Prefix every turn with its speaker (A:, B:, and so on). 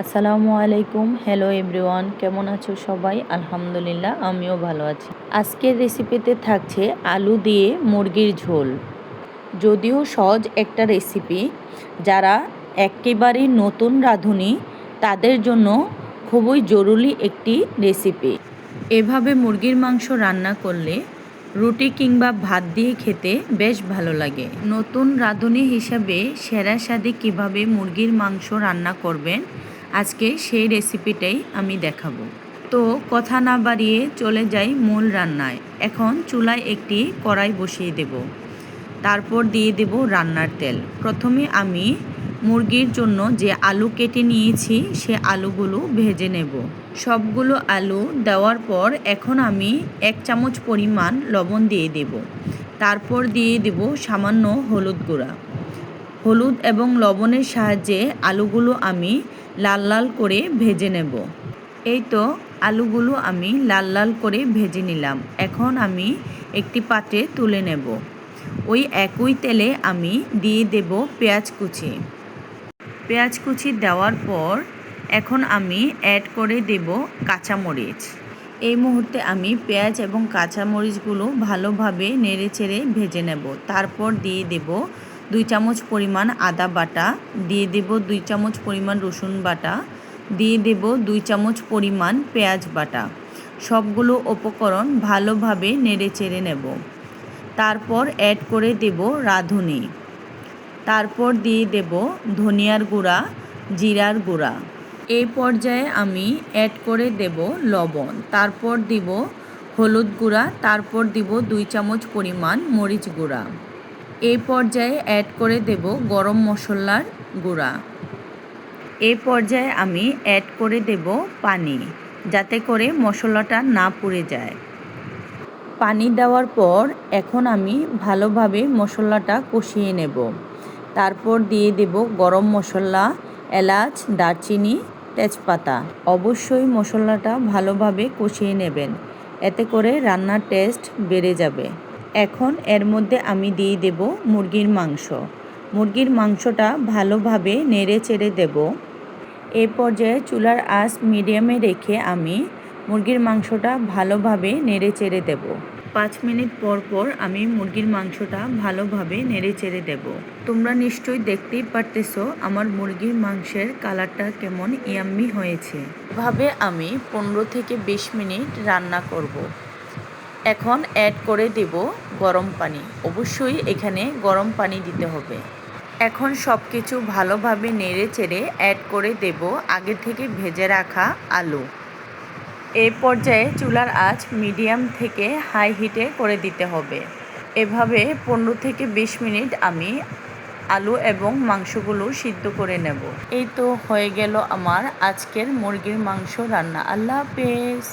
A: আসসালামু আলাইকুম। Hello everyone, কেমন আছো সবাই? আলহামদুলিল্লাহ, আমিও ভালো আছি। আজকের রেসিপিতে থাকছে আলু দিয়ে মুরগির ঝোল। যদিও সহজ একটা রেসিপি, যারা একেবারেই নতুন রাঁধুনি তাদের জন্য খুবই জরুরি একটি রেসিপি। এভাবে মুরগির মাংস রান্না করলে রুটি কিংবা ভাত দিয়ে খেতে বেশ ভালো লাগে। নতুন রাঁধুনি হিসাবে সেরা স্বাদে কীভাবে মুরগির মাংস রান্না করবেন, আজকে সেই রেসিপিটাই আমি দেখাবো। তো কথা না বাড়িয়ে চলে যাই মূল রান্নায়। এখন চুলায় একটি কড়াই বসিয়ে দেব, তারপর দিয়ে দেব রান্নার তেল। প্রথমে আমি মুরগির জন্য যে আলু কেটে নিয়েছি সে আলুগুলো ভেজে নেব। সবগুলো আলু দেওয়ার পর এখন আমি 1 চামচ পরিমাণ লবণ দিয়ে দেব। তারপর দিয়ে দেব সামান্য হলুদ গুঁড়া। হলুদ এবং লবণের সাহায্যে আলুগুলো আমি লাল লাল করে ভেজে নেব। এই তো আলুগুলো আমি লাল লাল করে ভেজে নিলাম। এখন আমি একটি পাত্রে তুলে নেব। ওই একই তেলে আমি দিয়ে দেব পেঁয়াজ কুচি। পেঁয়াজ কুচি দেওয়ার পর এখন আমি অ্যাড করে দেব কাঁচামরিচ। এই মুহূর্তে আমি পেঁয়াজ এবং কাঁচামরিচগুলো ভালোভাবে নেড়েচেড়ে ভেজে নেব। তারপর দিয়ে দেব 2 চামচ পরিমাণ আদা বাটা, দিয়ে দেব 2 চামচ পরিমাণ রসুন বাটা, দিয়ে দেব 2 চামচ পরিমাণ পেঁয়াজ বাটা। সবগুলো উপকরণ ভালোভাবে নেড়েচেড়ে নেব। তারপর অ্যাড করে দেব রাঁধুনি। তারপর দিয়ে দেব ধনিয়ার গুঁড়া, জিরার গুঁড়া। এই পর্যায়ে আমি অ্যাড করে দেব লবণ। তারপর দিব হলুদ গুঁড়া, তারপর দিব 2 চামচ পরিমাণ মরিচ গুঁড়া। এই পর্যায়ে অ্যাড করে দেব গরম মশলার গুঁড়া। এই পর্যায়ে আমি অ্যাড করে দেব পানি, যাতে করে মশলাটা না পুড়ে যায়। পানি দেওয়ার পর এখন আমি ভালোভাবে মশলাটা কষিয়ে নেব। তারপর দিয়ে দেব গরম মশলা, এলাচ, দারচিনি, তেজপাতা। অবশ্যই মশলাটা ভালোভাবে কষিয়ে নেবেন, এতে করে রান্নার টেস্ট বেড়ে যাবে। এখন এর মধ্যে আমি দিয়ে দেব মুরগির মাংস। মুরগির মাংসটা ভালোভাবে নেড়ে চেড়ে দেব। এই পর্যায়ে চুলার আঁচ মিডিয়ামে রেখে আমি মুরগির মাংসটা ভালোভাবে নেড়ে চেড়ে দেব। 5 মিনিট পর পর আমি মুরগির মাংসটা ভালোভাবে নেড়ে চেড়ে দেব। তোমরা নিশ্চয়ই দেখতেই পারতেছো আমার মুরগির মাংসের কালারটা কেমন ইয়াম্মি হয়েছে। এভাবে আমি 15 থেকে 20 মিনিট রান্না করব। এখন অ্যাড করে দেব গরম পানি। অবশ্যই এখানে গরম পানি দিতে হবে। এখন সব কিছু ভালোভাবে নেড়ে চেড়ে অ্যাড করে দেব আগে থেকে ভেজে রাখা আলু। এই পর্যায়ে চুলার আঁচ মিডিয়াম থেকে হাই হিটে করে দিতে হবে। এভাবে 15 থেকে 20 মিনিট আমি আলু এবং মাংসগুলো সিদ্ধ করে নেব। এই তো হয়ে গেল আমার আজকের মুরগির মাংস রান্না। আল্লাহ হাফেজ।